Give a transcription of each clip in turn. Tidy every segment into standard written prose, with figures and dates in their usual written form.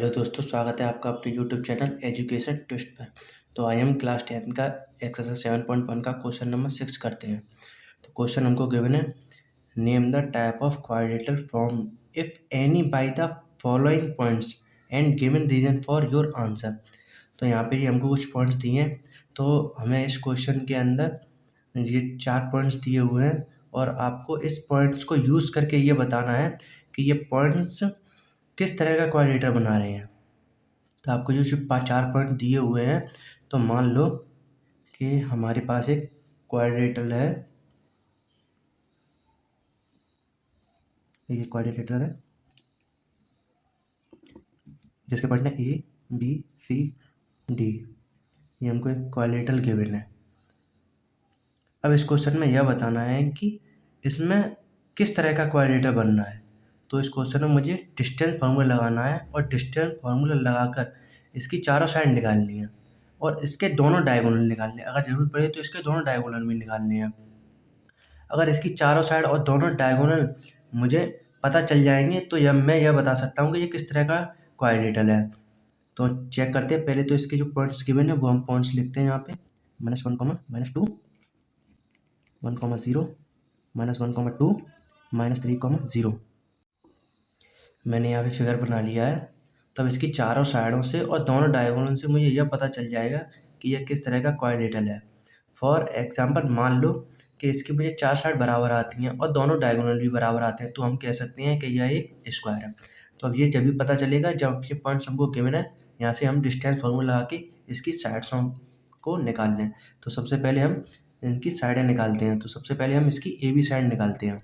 Hello दोस्तों, स्वागत है आपका अपने यूट्यूब चैनल एजुकेशन ट्विस्ट पर। तो आज हम क्लास 10 का एक्सरसाइज 7.1 का क्वेश्चन नंबर 6 करते हैं। तो क्वेश्चन हमको गिवन है, name the type of quadrilateral formed if any by the following points and given reason for your answer. तो यहाँ पे हमको कुछ पॉइंट्स दिए हैं, तो हमें इस क्वेश्चन के अंदर ये 4 पॉइंट्स दिए हुए हैं और आपको इस पॉइंट्स को यूज़ करके ये बताना है कि ये पॉइंट्स किस तरह का क्वाड्रेटर बना रहे हैं। तो आपको जो 4 पॉइंट दिए हुए हैं, तो मान लो कि हमारे पास एक क्वाड्रेटर है, ये क्वाड्रेटर है जिसके पॉइंट है ए बी सी डी। ये हमको एक क्वाड्रेटर गिवन है। अब इस क्वेश्चन में यह बताना है कि इसमें किस तरह का क्वाड्रेटर बनना है। तो इस क्वेश्चन में मुझे डिस्टेंस फार्मूला लगाना है और डिस्टेंस फार्मूला लगाकर इसकी चारों साइड निकालनी है और इसके दोनों डायगोनल निकालने हैं। अगर ज़रूरत पड़े तो इसके दोनों डायगोनल भी निकालने हैं। अगर इसकी चारों साइड और दोनों डायगोनल मुझे पता चल जाएंगे तो मैं यह बता सकता हूँ कि ये किस तरह का क्वाड्रेटर है। तो चेक करते हैं। पहले तो इसके जो पॉइंट्स गिवन है वो हम पॉइंट्स लिखते हैं यहाँ पे, -1, -2, 1, 0, -1, 2, -3, 0। मैंने यहाँ पे फिगर बना लिया है। तब इसकी चारों साइडों से और दोनों डायगोनल से मुझे यह पता चल जाएगा कि यह किस तरह का क्वाड्रेटर है। फॉर एग्जांपल मान लो कि इसकी मुझे 4 साइड बराबर आती हैं और दोनों डायगोनल भी बराबर आते हैं, तो हम कह सकते हैं कि यह एक स्क्वायर है। तो अब ये जब भी पता चलेगा जब ये पॉइंट्स हमको गिवन है, यहाँ से हम डिस्टेंस फार्मूला लगा के इसकी साइड्सों को निकाल लें। तो सबसे पहले हम इनकी साइडें निकालते हैं। तो सबसे पहले हम इसकी ए बी साइड निकालते हैं।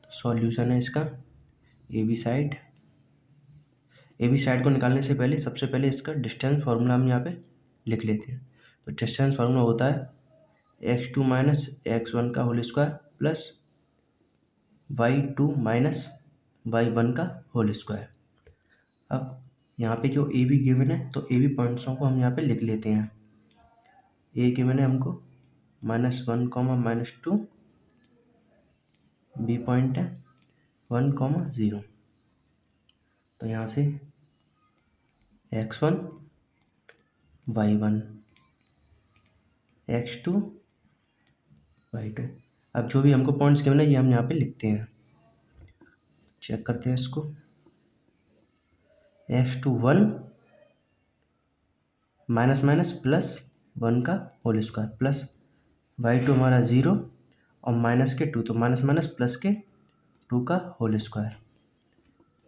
तो सॉल्यूशन है इसका ए बी साइड को निकालने से पहले सबसे पहले इसका डिस्टेंस फार्मूला हम यहाँ पे लिख लेते हैं। तो डिस्टेंस फार्मूला होता है x2 - x1 का whole square plus y2 - y1 का होल स्क्वायर। अब यहाँ पे जो ए बी गिवन है, तो ए बी पॉइंट्सों को हम यहाँ पे लिख लेते हैं। ए गिवन है हमको -1, -2, बी पॉइंट है 1, 0। तो यहाँ से x1 y1 x2 y2। अब जो भी हमको पॉइंट्स गिवन है ये हम यहाँ पे लिखते हैं। चेक करते हैं इसको। x2 1 प्लस 1 का होल स्क्वायर प्लस y2 हमारा 0 और माइनस के 2, तो माइनस प्लस के 2 का होल स्क्वायर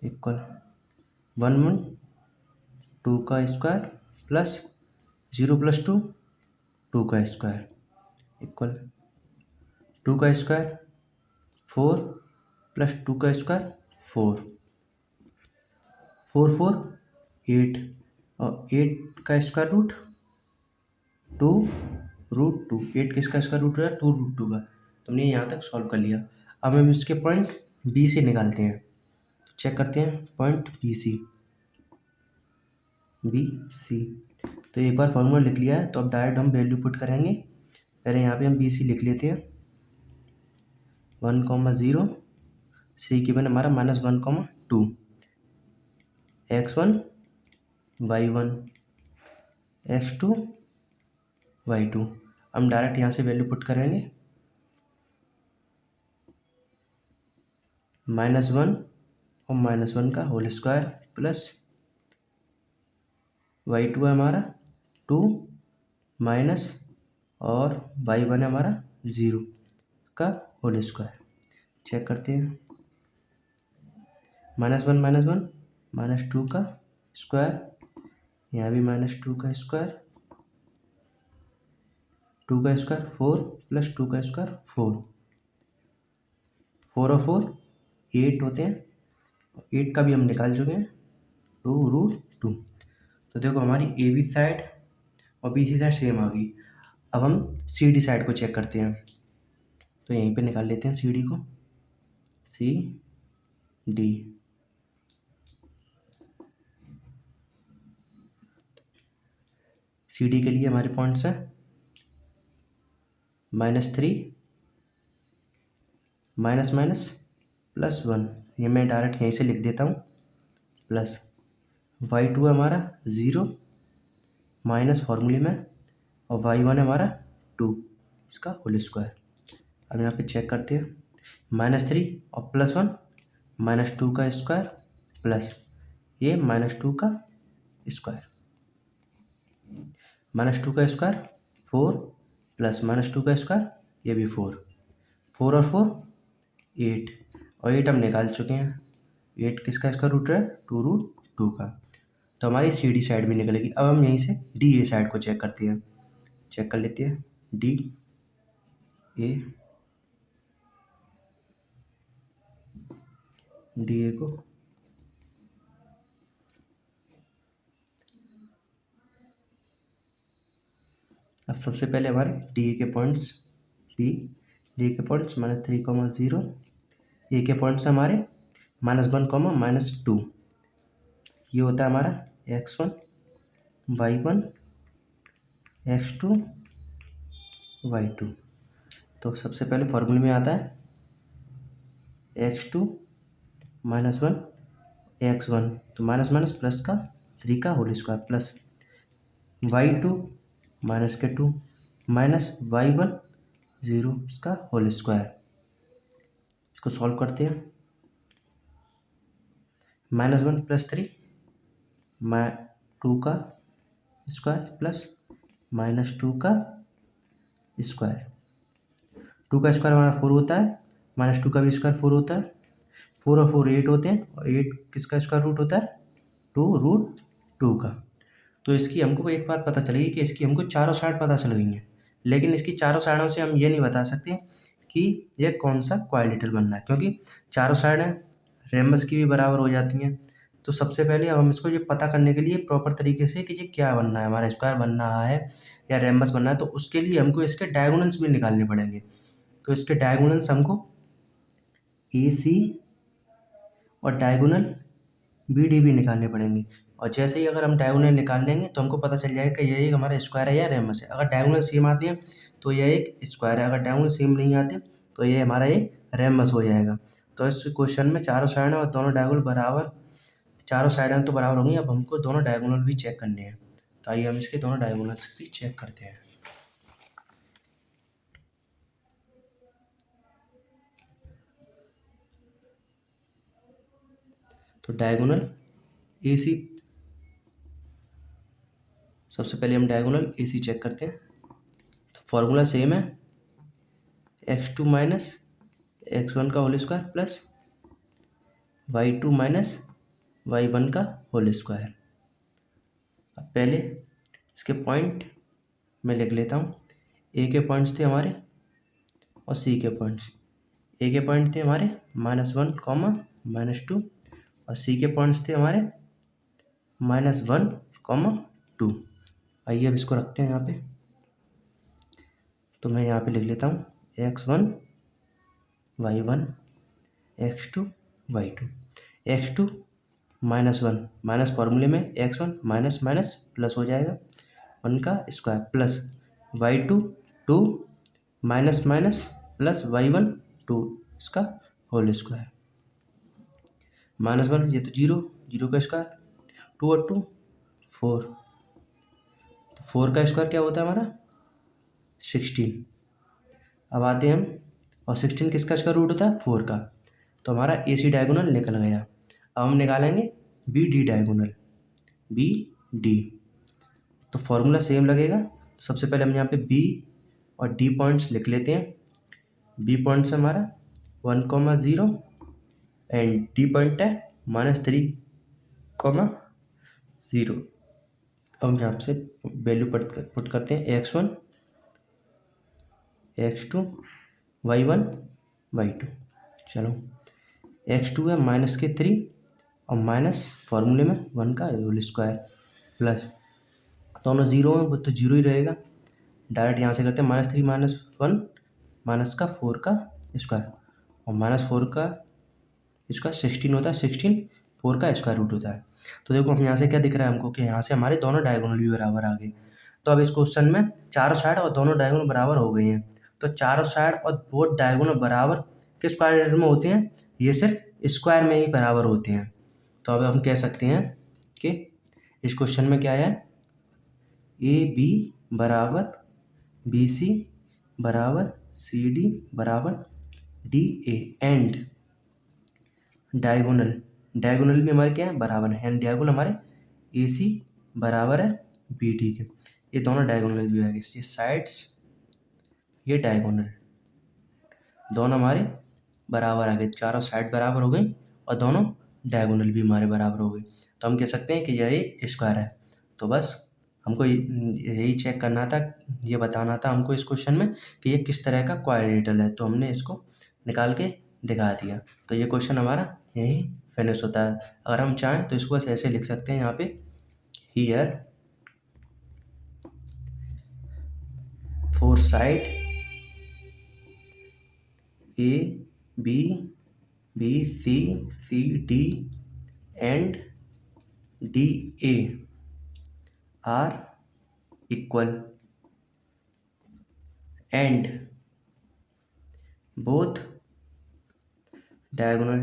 इक्वल 1 2 का स्क्वायर प्लस 0 + 2 2 का स्क्वायर इक्वल 2 का स्क्वायर 4 प्लस 2 का स्क्वायर 4, 4 4 8 और 8 का स्क्वायर रूट 2√2। 8 किसका स्क्वायर रूट है? 2√2 का। तो हमने यहाँ तक सॉल्व कर लिया। अब हम इसके पॉइंट बी से निकालते हैं। तो चेक करते हैं पॉइंट बी सी। तो एक बार फॉर्मूला लिख लिया है, तो अब डायरेक्ट हम वैल्यू पुट करेंगे। पहले यहाँ पे हम बी सी लिख लेते हैं 1, 0, सी की बन हमारा -1, 2, x1 y1 x2 y2। हम डायरेक्ट यहाँ से वैल्यू पुट करेंगे। -1 और -1 का होल स्क्वायर प्लस y2 है हमारा 2 माइनस और y1 है हमारा 0 का होल स्क्वायर। चेक करते हैं। -1 -2 का स्क्वायर, यहाँ भी -2 का स्क्वायर, 2 का स्क्वायर 4 प्लस 2 का स्क्वायर 4, 4 और 4 8 होते हैं। 8 का भी हम निकाल चुके हैं 2√2। तो देखो हमारी ए बी साइड और बी सी साइड सेम आ गई। अब हम सी डी साइड को चेक करते हैं। तो यहीं पे निकाल लेते हैं सी डी को, सी डी। सी डी के लिए हमारे पॉइंट्स हैं -3 माइनस +1। ये मैं डायरेक्ट यहीं से लिख देता हूँ प्लस y2 है हमारा 0 माइनस फॉर्मूले में, और y1 है हमारा 2 इसका होल स्क्वायर। अब यहाँ पे चेक करते हैं, -3 और +1 -2 का स्क्वायर प्लस ये -2 का स्क्वायर, -2 का स्क्वायर 4 प्लस -2 का स्क्वायर ये भी 4, 4 और 4 8, और 8 हम निकाल चुके हैं। 8 किसका स्क्वायर रूट है? 2√2 का। तो हमारी सी डी साइड भी निकलेगी। अब हम यहीं से डी ए साइड को चेक करते हैं, चेक कर लेते हैं डी ए को। अब सबसे पहले हमारे डी ए के पॉइंट्स, डी ए के पॉइंट्स -3, 0, ए के पॉइंट्स हमारे -1, -2, ये होता है हमारा x1 y1 x2 y2। तो सबसे पहले फॉर्मूले में आता है x2 -1 x1, तो माइनस माइनस प्लस का 3 का whole square plus y2 -2 minus y1 0 इसका होल स्क्वायर। इसको सॉल्व करते हैं, -1 + 3 2 का स्क्वायर प्लस -2 का स्क्वायर। 2 का स्क्वायर हमारा 4 होता है, -2 का भी स्क्वायर 4 होता है, 4 और 4 8 होते हैं, और 8 किसका स्क्वायर रूट होता है? 2√2 का। तो इसकी हमको एक बात पता चलेगी कि इसकी हमको चारों साइड पता चल गई हैं, लेकिन इसकी चारों साइडों से हम ये नहीं बता सकते कि ये कौन सा क्वाड्रेटिक बन रहा है, क्योंकि चारों साइडें रेम्बस की भी बराबर हो जाती हैं। तो सबसे पहले हम इसको ये पता करने के लिए प्रॉपर तरीके से कि ये क्या बनना है, हमारा स्क्वायर बन रहा है या रेम्बस बनना है, तो उसके लिए हमको इसके डायगोनल्स भी निकालने पड़ेंगे। तो इसके डायगोनल्स हमको AC और डायगोनल BD भी निकालने पड़ेंगे। और जैसे ही अगर हम डायगोनल निकाल लेंगे तो हमको पता चल जाएगा कि यह एक हमारा स्क्वायर है या रेम्बस है। अगर डायगोनल सेम आते हैं तो यह एक स्क्वायर है, अगर डायगोनल सेम नहीं आते तो ये हमारा एक रेम्बस हो जाएगा। तो इस क्वेश्चन में चारों साइड और दोनों डायगोनल बराबर, चारों साइडें तो बराबर होंगी। अब हमको दोनों डायगोनल भी चेक करने हैं, तो आइए हम इसके दोनों डायगोनल्स भी चेक करते हैं। तो डायगोनल AC, सबसे पहले हम डायगोनल AC चेक करते हैं। तो फॉर्मूला सेम है, x2 - x1 का whole square plus y2 - y1 का होल स्क्वायर। अब पहले इसके पॉइंट मैं लिख लेता हूँ। ए के पॉइंट्स थे हमारे और सी के पॉइंट्स। ए के पॉइंट थे हमारे -1, -2, और सी के पॉइंट्स थे हमारे -1, 2। आइए अब इसको रखते हैं यहाँ पे। तो मैं यहाँ पे लिख लेता हूँ x1 y1 x2 y2। x2 -1 minus फॉर्मूले में x1 माइनस माइनस प्लस हो जाएगा 1 का square plus y2 2 minus minus plus y1 2 इसका होल स्क्वायर। -1 ये तो 0, 0 का स्क्वायर, 2 और 2 4, तो 4 का स्क्वायर क्या होता है हमारा? 16। अब आते हैं हम, और 16 किसका स्क्वायर रूट होता है? 4 का। तो हमारा AC डायगोनल निकल गया। अब हम निकालेंगे BD डायगोनल, BD। तो फॉर्मूला सेम लगेगा। तो सबसे पहले हम यहाँ पे B और D पॉइंट्स लिख लेते हैं। B पॉइंट्स हमारा 1, 0 एंड D पॉइंट है -3, 0। अब हम यहाँ से वैल्यू पुट करते हैं x1 x2 y1 y2। चलो x2 है -3 और माइनस फॉर्मूले में 1 का होल स्क्वायर प्लस, दोनों 0 हैं वो तो 0 ही रहेगा। डायरेक्ट यहाँ से करते हैं -3 - 1 माइनस का 4 का स्क्वायर, और -4 का स्क्वायर 16 होता है, 16 4 का स्क्वायर रूट होता है। तो देखो हम यहाँ से क्या दिख रहा है हमको कि यहाँ से हमारे दोनों डायगोनल भी बराबर आ गए। तो अब इस क्वेश्चन में चारों साइड और दोनों डायगोनल बराबर हो गई हैं। तो चारों साइड और बोथ डायगोनल बराबर किस क्वाड्रेटिक में होते हैं? ये सिर्फ स्क्वायर में ही बराबर होते हैं। तो अब हम कह सकते हैं कि इस क्वेश्चन में क्या है, ए बी बराबर बी सी बराबर सी डी बराबर डी ए एंड डायगोनल भी हमारे क्या है, बराबर है, एंड डायगोनल हमारे ए सी बराबर है बी डी के। ये दोनों डायगोनल भी आएंगे, ये साइड्स ये डायगोनल दोनों हमारे बराबर आ गए, चारों साइड बराबर हो गई और दोनों डायगोनल भी हमारे बराबर हो गई। तो हम कह सकते हैं कि यह एक स्क्वायर है। तो बस हमको यही चेक करना था, ये बताना था हमको इस क्वेश्चन में कि ये किस तरह का क्वाड्रेटिकल है, तो हमने इसको निकाल के दिखा दिया। तो ये क्वेश्चन हमारा यहीं फिनिश होता है। अगर हम चाहें तो इसको बस ऐसे लिख सकते हैं यहाँ पे, here four side A B B C C D and D A are equal and both diagonal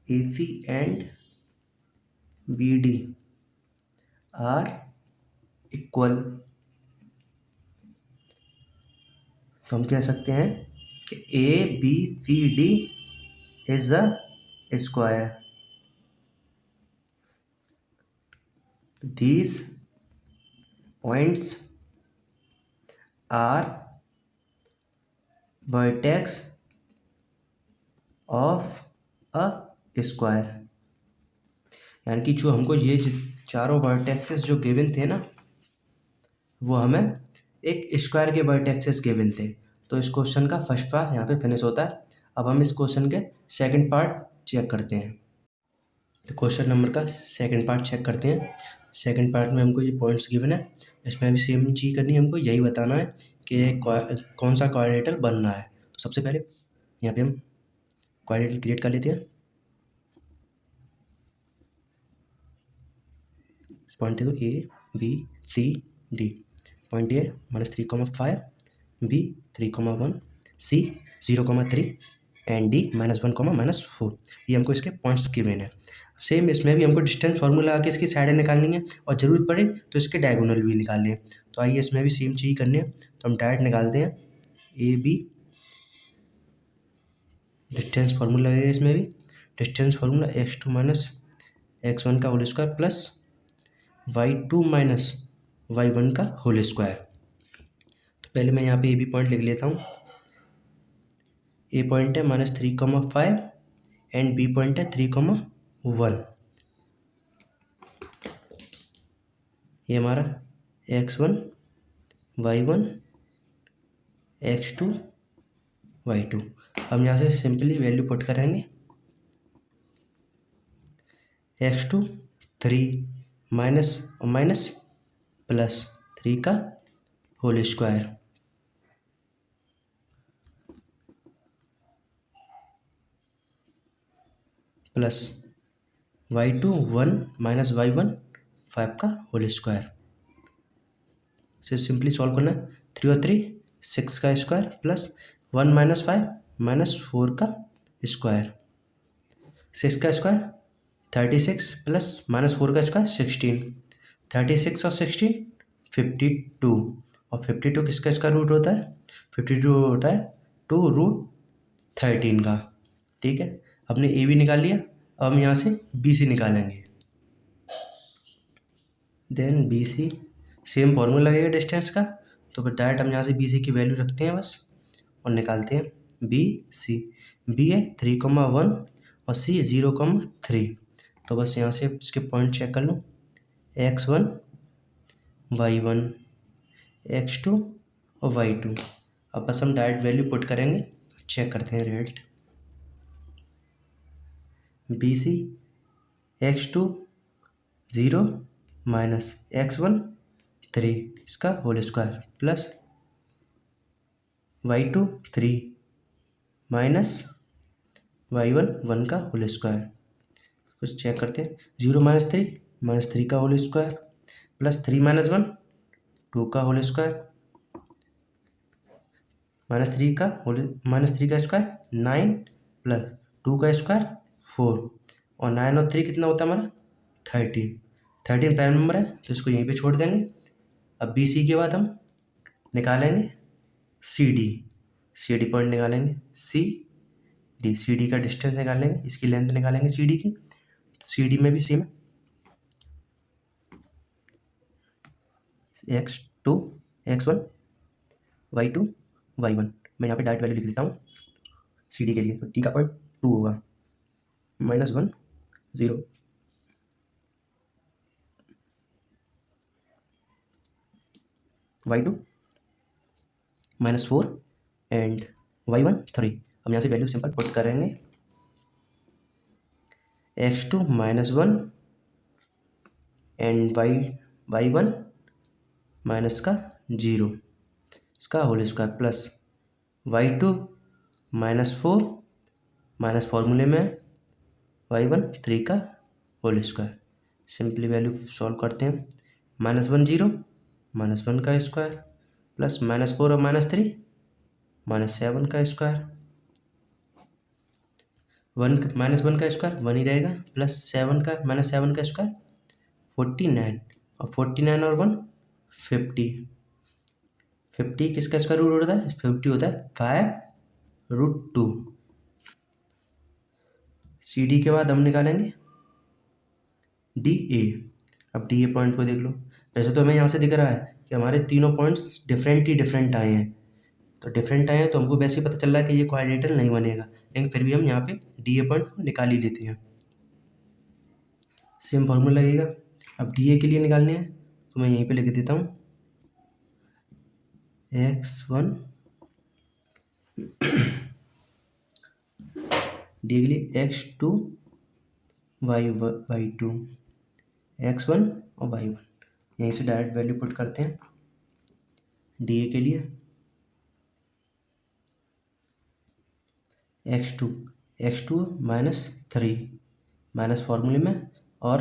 AC and BD are equal। तो हम कह सकते हैं कि ABCD is a square। These points are vertex of a square। यानी कि जो हमको ये चारों वर्टेक्सेस जो गिवन थे ना, वो हमें एक स्क्वायर के वर्टेक्सेस गिवन थे। तो इस क्वेश्चन का फर्स्ट पार्ट यहाँ पे फिनिश होता है। अब हम इस क्वेश्चन के सेकंड पार्ट चेक करते हैं। तो क्वेश्चन नंबर का सेकंड पार्ट चेक करते हैं। सेकंड पार्ट में हमको ये पॉइंट्स गिवन है, इसमें भी सेम चीज़ करनी है, हमको यही बताना है कि कौन सा क्वाड्रेटिकल बनना है। तो सबसे पहले यहाँ पे हम क्वाड्रेटिकल क्रिएट कर लेते हैं। पॉइंट देखो A B C D, point A -3,5, B 3,1, C 0,3 and D -1,-4। ये हमको इसके पॉइंट्स गिवन है। सेम इसमें भी हमको डिस्टेंस फार्मूला लगा के इसकी साइडें निकालनी है और ज़रूरत पड़े तो इसके डायगोनल भी निकालने हैं। तो आइए इसमें भी सेम चीज़ करनी है। तो हम डायरेक्ट निकालते हैं ए बी, डिस्टेंस फार्मूला लगेगा इसमें भी, डिस्टेंस फार्मूला x2 - x1 का whole square plus y2 - y1 का होल स्क्वायर। तो पहले मैं यहाँ पे ए बी पॉइंट लिख लेता हूँ। ए पॉइंट है -3,5 एंड बी पॉइंट है 3,1। ये हमारा x1 y1 x2 y2। हम यहाँ से सिंपली वैल्यू पुट करेंगे। x2 3 माइनस प्लस 3 का whole square plus y2 1 - y1 5 का होल स्क्वायर। इसे सिंपली सॉल्व करना है। 3 और 3 6 का स्क्वायर प्लस 1 - 5 - 4 का स्क्वायर। 6 का स्क्वायर 36 प्लस -4 का स्क्वायर 16। 36 और 16 52 और 52 किसका स्क्वायर रूट होता है? 52 होता है 2√13 का। ठीक है, हमने ए भी निकाल लिया। अब हम यहाँ से बी सी निकालेंगे। Then B C same formula लगेगा डिस्टेंस का, तो फिर डायरेक्ट हम यहाँ से बी सी की वैल्यू रखते हैं बस और निकालते हैं बी सी। बी है 3,1 और सी 0,3। तो बस यहाँ से इसके पॉइंट चेक कर लो, x1 y1 x2 और y2। अब बस हम डायरेक्ट वैल्यू पुट करेंगे, चेक करते हैं result. B C x2 0 minus x1 3 इसका whole square plus y2 3 minus y1 1 का होल स्क्वायर। कुछ चेक करते हैं। 0 - 3 का होल स्क्वायर प्लस 3 - 1 2 का होल स्क्वायर -3 का स्क्वायर 9 प्लस 2 का स्क्वायर 4। और 9 और 3 कितना होता है हमारा 13। 13 प्राइम नंबर है तो इसको यहीं पे छोड़ देंगे। अब बी सी के बाद हम निकालेंगे सी डी पॉइंट निकालेंगे सी डी का डिस्टेंस निकालेंगे, इसकी लेंथ निकालेंगे सी डी की। सी डी में भी same x2 x1 y2 y1। मैं यहाँ पे डायरेक्ट वैल्यू लिख देता हूँ सी डी के लिए। तो टी का पॉइंट 2 होगा, -1 0 y2 -4 एंड y1 3। हम यहाँ से वैल्यू सिंपल पुट करेंगे x2 -1 एंड y1 माइनस का 0 इसका whole square plus y2 -4 minus फॉर्मूले में y1 3 का whole square. Simply value solve करते हैं। -1 0 -1 का स्क्वायर प्लस -4 और -3 -7 का स्क्वायर। -1 का स्क्वायर 1 ही रहेगा प्लस -7 का स्क्वायर 49 और 49 और 1 50। 50 किसका स्क्वायर रूट होता है 50 होता है 5√2। सी डी के बाद हम निकालेंगे डी ए। अब डी ए पॉइंट को देख लो। वैसे तो हमें यहाँ से दिख रहा है कि हमारे तीनों पॉइंट्स डिफरेंट आए हैं, तो डिफरेंट आए हैं तो हमको वैसे ही पता चल रहा है कि ये क्वाड्रेटर नहीं बनेगा, लेकिन फिर भी हम यहाँ पे डी ए पॉइंट को निकाल ही लेते हैं। सेम फॉर्मूला लगेगा। अब डी ए के लिए निकालने हैं तो मैं यहीं पे लिख देता हूँ x1 डी के लिए x2 y2 x1 और y1 यहीं से डायरेक्ट वैल्यू पुट करते हैं डी ए के लिए। x2 -3 माइनस फॉर्मूले में और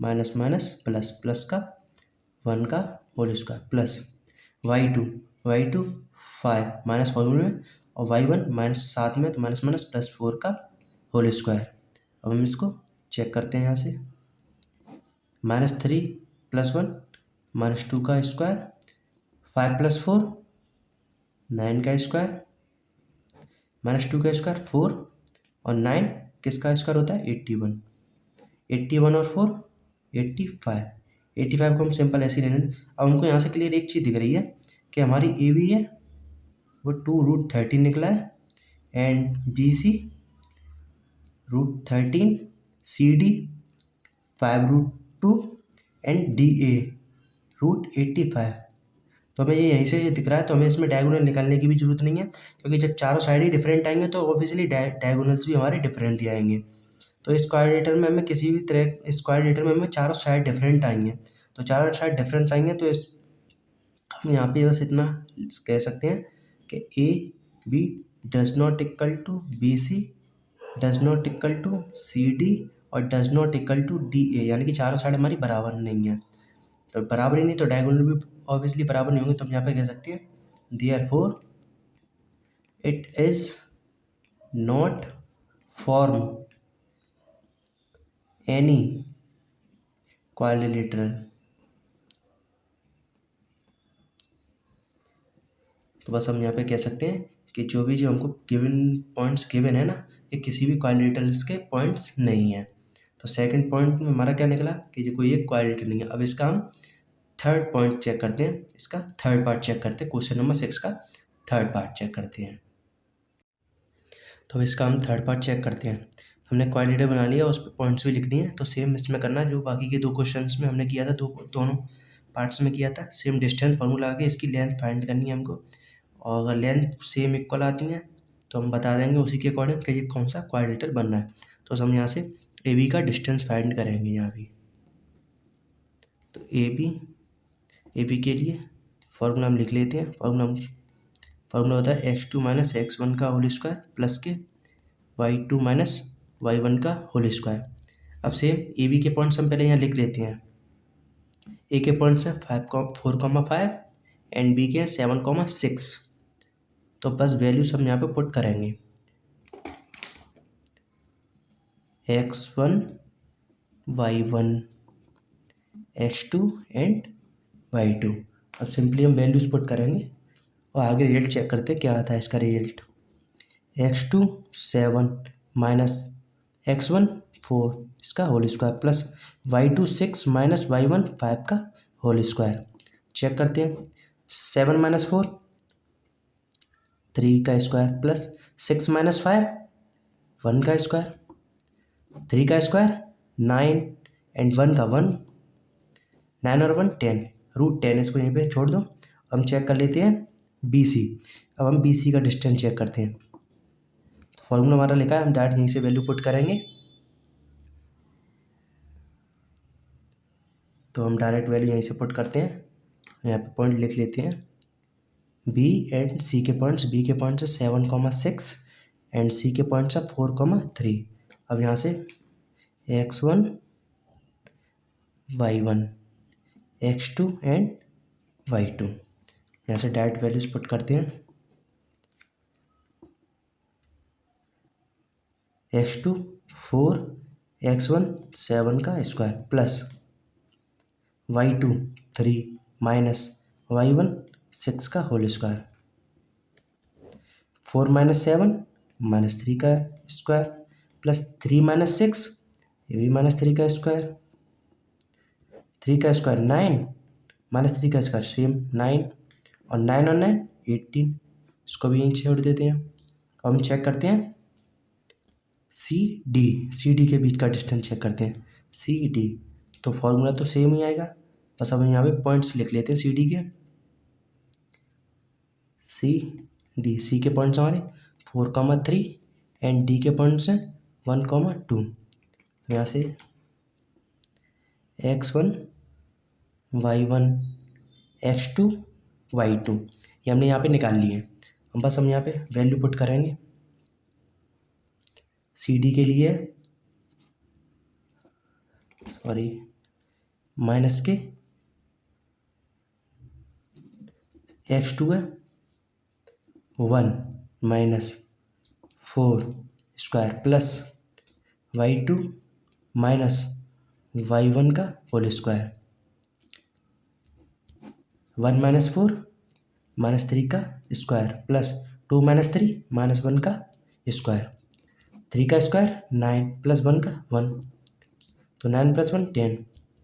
माइनस प्लस का 1 का whole square plus y2 5 minus फॉर्मूले में और y1 -7 में तो माइनस +4 का होल स्क्वायर। अब हम इसको चेक करते हैं यहाँ से। -3 + 1 -2 का स्क्वायर 5 + 4 9 का स्क्वायर -2 का स्क्वायर 4 और 9 किसका स्क्वायर होता है 81। 81 और 4 85 को हम सिंपल ऐसे ही रहने दें। अब हमको यहाँ से क्लियर एक चीज़ दिख रही है कि हमारी ए बी है वो 2√13 निकला है and B C √13 C D 5√2 and D A √85। तो हमें ये यहीं से ये दिख रहा है, तो हमें इसमें डायगोनल निकालने की भी जरूरत नहीं है, क्योंकि जब चारों साइड ही डिफरेंट आएंगे तो ऑब्वियसली डायगोनल्स भी हमारे डिफरेंट ही आएंगे। तो इस क्वाड्रेटर में हमें किसी भी तरह इस क्वाड्रेटर में हमें चारों साइड डिफरेंट आएंगे, तो चारों साइड डिफरेंट आएंगे तो इस हम यहाँ पे बस इतना कह सकते हैं कि A B does not equal to B C does not equal to C D और does not equal to D A, यानी कि चारों साइड हमारी बराबर नहीं है। तो बराबर ही नहीं तो डायगोनल भी ऑब्वियसली बराबर नहीं होंगे, तो हम यहाँ पे कह सकते हैं therefore it is not form any quadrilateral. तो बस हम यहाँ पे कह सकते हैं कि जो हमको गिवन पॉइंट्स गिवन है ना, ये किसी भी क्वाड्रिलेटरल्स के पॉइंट्स नहीं है। तो सेकंड पॉइंट में हमारा क्या निकला कि ये कोई एक क्वाड्रिलेटरल नहीं है। अब इसका हम थर्ड पॉइंट चेक करते हैं, इसका थर्ड पार्ट चेक करते हैं। क्वेश्चन नंबर 6 का थर्ड पार्ट चेक करते हैं। तो इसका हम थर्ड पार्ट चेक करते हैं। हमने क्वाड्रिलेटरल बना लिया, उस पर पॉइंट्स भी लिख दिए हैं, तो सेम इसमें करना जो बाकी के 2 क्वेश्चंस में हमने किया था, दोनों पार्ट्स में किया था। सेम डिस्टेंस फार्मूला आके इसकी लेंथ फाइंड करनी है हमको, और अगर लेंथ सेम इक्वल आती हैं तो हम बता देंगे उसी के अकॉर्डिंग कि ये कौन सा क्वाड्रिलेटरल बनना है। तो हम यहाँ से ए बी का डिस्टेंस फाइंड करेंगे यहाँ भी। तो ए बी के लिए फार्मूला हम लिख लेते हैं। फार्मूला होता है x2 - x1 का होल स्क्वायर प्लस के y2 - y1 का होल स्क्वायर। अब सेम ए बी के पॉइंट्स हम पहले यहाँ लिख लेते हैं। ए के पॉइंट्स हैं 4,5 एंड बी के 7,6। तो बस वैल्यूज हम यहाँ पे पुट करेंगे। x1 y1 x2 and y2। अब सिंपली हम वैल्यूज पुट करेंगे और आगे रिजल्ट चेक करते हैं क्या आता है इसका रिजल्ट। x2 7 माइनस x1 4 इसका whole square plus y2 6 minus y1 5 का होल स्क्वायर। चेक करते हैं। 7 माइनस 4 3 का स्क्वायर प्लस 6 माइनस 5 1 का स्क्वायर, 3 का स्क्वायर 9 एंड 1 का 1, 9 और 1 10, रूट 10 इसको यहीं पे छोड़ दो। हम चेक कर लेते हैं BC। अब हम BC का डिस्टेंस चेक करते हैं। तो फॉर्मूला हमारा लिखा है, हम डायरेक्ट यहीं से वैल्यू पुट करेंगे। तो हम डायरेक्ट वैल्यू यहीं से पुट करते हैं। यहाँ पे पॉइंट लिख लेते हैं। B एंड C के पॉइंट्स, B के पॉइंट्स है 7,6 एंड C के पॉइंट्स है 4,3। अब यहाँ से x1 y1 x2 and y2 यहाँ से डायरेक्ट वैल्यूज पुट करते हैं। x2 4 x1 7 का square plus y2 3 minus y1 6 का होल स्क्वायर, 4 माइनस 7 माइनस 3 का स्क्वायर प्लस 3 माइनस 6 ये भी माइनस 3 का स्क्वायर, 3 का स्क्वायर 9 माइनस 3 का स्क्वायर सेम 9 और 9 और 9 18, इसको भी यहीं छोड़ देते हैं। अब हम चेक करते हैं सी डी के बीच का डिस्टेंस चेक करते हैं। CD तो फॉर्मूला तो सेम ही आएगा, बस अब हम यहाँ पे पॉइंट्स लिख लेते हैं CD के। सी के पॉइंट्स हमारे 4,3 एंड D के पॉइंट्स हैं 1,2। यहाँ से x1 y1 x2 y2 ये हमने यहाँ पे निकाल लिए हैं। बस हम यहाँ पे वैल्यू पुट करेंगे। CD के लिए माइनस के x2 है 1 minus 4 square plus y2 minus y1 का होल स्क्वायर, 1 माइनस 4 माइनस 3 का स्क्वायर प्लस 2 माइनस 3 माइनस 1 का स्क्वायर, 3 का स्क्वायर 9 प्लस 1 का 1, तो 9 प्लस 1 10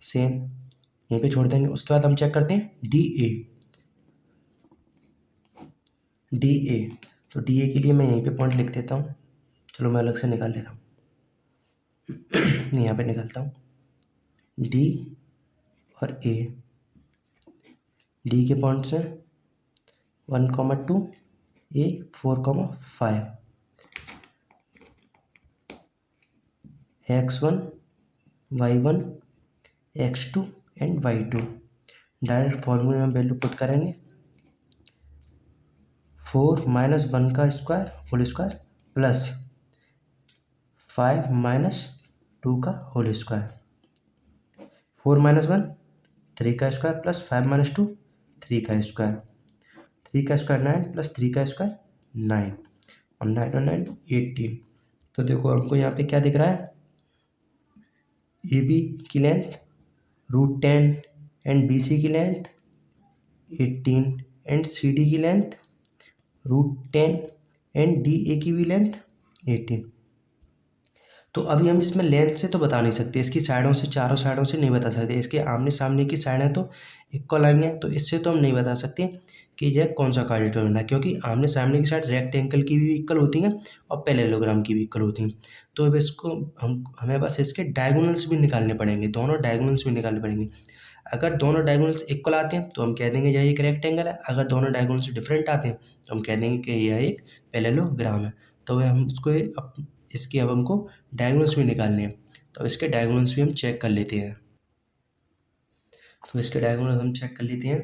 सेम यहीं पे छोड़ देंगे। उसके बाद हम चेक करते हैं DA। तो DA के लिए मैं यहीं पे पॉइंट लिख देता हूँ। चलो मैं अलग से निकाल ले रहा हूँ। यहाँ पे निकालता हूँ D और A। D के पॉइंट्स हैं 1,2 A 4,5, x1 y1 x2 and y2 direct फॉर्मूले में वैल्यू पुट करेंगे। 4 माइनस 1 का square whole square plus 5 minus 2 का होल स्क्वायर, 4 माइनस 1 3 का स्क्वायर प्लस 5 माइनस 2 3 का स्क्वायर, 3 का स्क्वायर 9 प्लस 3 का स्क्वायर 9 और 9 और 9 18। तो देखो हमको यहाँ पे क्या दिख रहा है, AB की लेंथ √10 एंड BC की लेंथ 18 एंड CD की लेंथ √10 एंड DA की भी लेंथ 18। तो अभी हम इसमें लेंथ से तो बता नहीं सकते, इसकी साइडों से चारों साइडों से नहीं बता सकते, इसके आमने सामने की साइडें तो इक्वल आएंगे, तो इससे तो हम नहीं बता सकते कि यह कौन सा क्वाड्रेटिक है, क्योंकि आमने सामने की साइड रेक्टेंगल की भी इक्वल होती हैं और पैरेललोग्राम की भी इक्वल होती हैं। तो अब इसको हमें बस इसके डायगोनल्स भी निकालने पड़ेंगे, दोनों डायगोनल्स भी निकालने पड़ेंगे। अगर दोनों डायगोनल्स इक्वल आते हैं तो हम कह देंगे यह एक रेक्टेंगल है, अगर दोनों डायगोनल्स डिफरेंट आते हैं तो हम कह देंगे कि यह एक पैरेललोग्राम है। तो वह हम इसको इसके अब हमको डायगोनल्स भी निकालने हैं, तो इसके डायगोनल्स भी हम चेक कर लेते हैं। तो इसके डायगोनल हम चेक कर लेते हैं।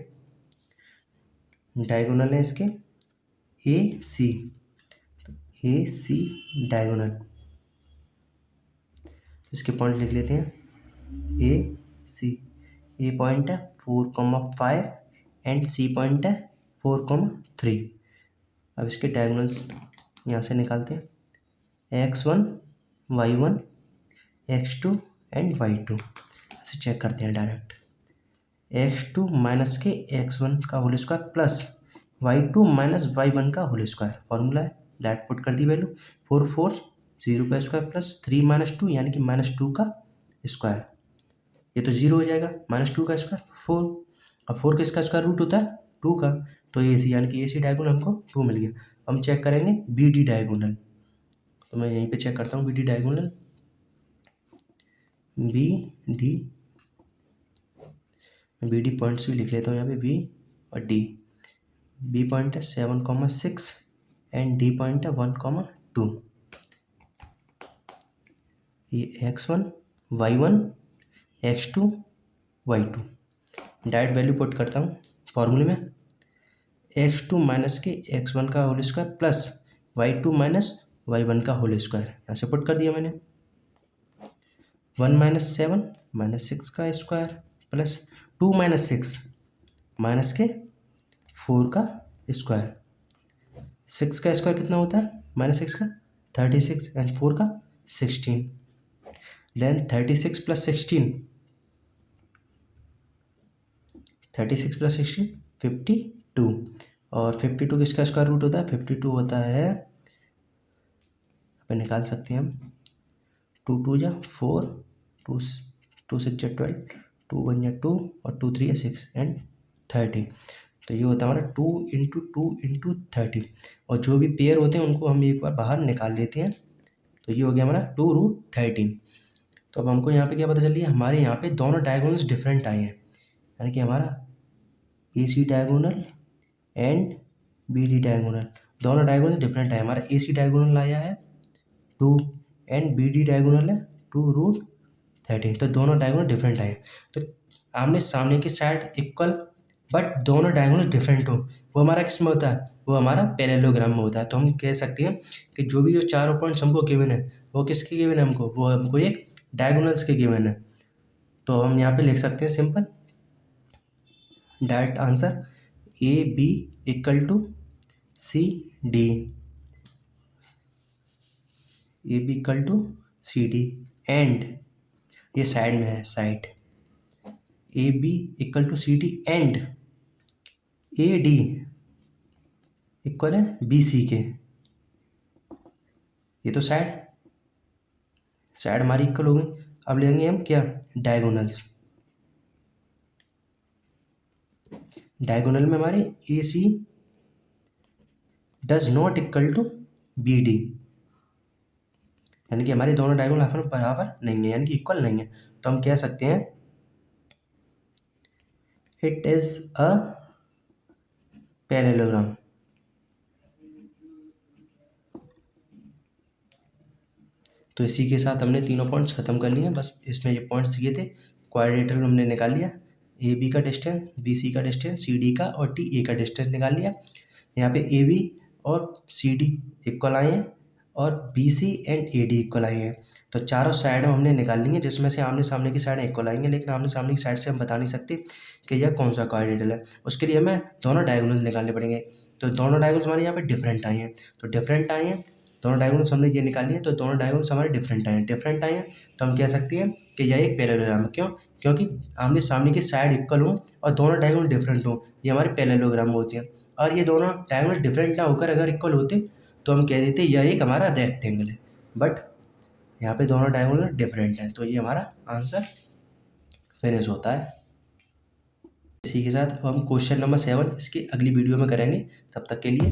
डायगोनल है इसके AC, तो AC डायगोनल, इसके पॉइंट लिख लेते हैं। AC ए पॉइंट है 4,5 एंड C पॉइंट है 4,3। अब इसके डायगोनल्स यहाँ से निकालते हैं। x1 y1 x2 and y2। ऐसे चेक करते हैं डायरेक्ट, x2 माइनस के x1 का whole square plus y2 minus y1 का होल स्क्वायर, फॉर्मूला है दैट पुट कर दी वैल्यू, 4 4 0 का स्क्वायर प्लस 3 माइनस 2 यानी कि -2 का स्क्वायर, ये तो 0 हो जाएगा, -2 का स्क्वायर 4, अब 4 किसका स्क्वायर रूट होता है 2 का, तो ए सी यानी कि ए सी डायगोनल हमको 2 मिल गया। हम चेक करेंगे बी डी डायगोनल, तो मैं यहीं पे चेक करता हूँ B D diagonal, B D points भी लिख लेता हूँ यहाँ पे, बी और डी, बी पॉइंट है 7,6 एंड डी पॉइंट है 1,2, ये x1 y1 x2 y2, direct value put करता हूँ फॉर्मूले में, x2 माइनस के x1 का whole square plus y2 minus y1 का होल स्क्वायर, यहाँ से पुट कर दिया मैंने, 1 माइनस 7 माइनस 6 का स्क्वायर प्लस 2 माइनस 6 माइनस के 4 का स्क्वायर, 6 का स्क्वायर कितना होता है -6 का 36 एंड 4 का 16, देन 36 प्लस 16 52, और 52 किसका स्क्वायर रूट होता है 52 होता है, अपन निकाल सकते हैं हम, 2 2 जा 4, 2 6 जा 12, 2 1 जा 2 और 2 3 जा 6 एंड 30, तो ये होता है हमारा 2 इंटू 2 इंटू 30, और जो भी पेयर होते हैं उनको हम एक बार बाहर निकाल लेते हैं, तो ये हो गया हमारा 2√13। तो अब हमको यहाँ पे क्या पता चल रही है, हमारे यहाँ पे दोनों डायगोनल्स डिफरेंट आए हैं, यानी कि हमारा A C diagonal and B D diagonal, दोनों डायगोनल डिफरेंट आए, हमारा ए सी डायगोनल आया है 2 एंड बी डी डायगोनल है 2√13, तो दोनों डायगोनल डिफरेंट आए, तो आमने सामने की साइड इक्वल बट दोनों डायगोनल डिफरेंट हो, वो हमारा किस में होता है, वो हमारा पैरेललोग्राम में होता है। तो हम कह सकते हैं कि जो भी जो चारों पॉइंट्स हमको गिवन है वो किसके गिवन है हमको, वो हमको एक डायगोनल्स के गिवन है, तो हम यहाँ पे लिख सकते हैं simple direct answer A B equal to C D, A B equal to C D and, ये साइड में है side, A B equal to C D and A D equal है बी सी के, ये तो साइड हमारी equal हो गई। अब लेंगे हम क्या डायगोनल्स, डायगोनल में हमारे A C does not equal to B D, यानी कि हमारे दोनों डायगोनल आपस में बराबर नहीं है, यानी कि इक्वल नहीं है, तो हम कह सकते हैं इट इज अ पैरेललोग्राम। तो इसी के साथ हमने तीनों पॉइंट्स खत्म कर लिए, बस इसमें ये पॉइंट्स दिए थे, क्वाड्रेटर हमने निकाल लिया, ए बी का डिस्टेंस, बी सी का डिस्टेंस, सी डी का और टी ए का डिस्टेंस निकाल लिया, यहाँ पे ए बी और सी डी इक्वल आए हैं और B C and A D equal आए हैं, तो चारों साइड हमने निकाल ली हैं, जिसमें से आमने सामने की साइड इक्वल आएंगे, लेकिन आमने सामने की साइड से हम बता नहीं सकते कि यह कौन सा क्वाड्रेटर है, उसके लिए हमें दोनों डायगोनल्स निकालने पड़ेंगे, तो दोनों डायगोनल्स हमारे यहाँ पे डिफरेंट आए हैं, तो डिफरेंट आए हैं दोनों डायगोनल्स हमने ये निकाली है, तो दोनों डायगोनल्स हमारे डिफरेंट आए हैं, तो हम कह सकते हैं कि यह एक पैरेललोग्राम है, क्यों, क्योंकि आमने सामने की साइड इक्वल हों और दोनों डायगोनल डिफरेंट हों, ये हमारे पैरेललोग्राम होते हैं, और ये दोनों डायगोनल डिफरेंट ना होकर अगर इक्वल होते तो हम कह देते यह एक हमारा रेक्टेंगल है, बट यहाँ पे दोनों डायगोनल डिफरेंट हैं, तो ये हमारा आंसर फिनिश होता है। इसी के साथ हम क्वेश्चन नंबर 7 इसकी अगली वीडियो में करेंगे, तब तक के लिए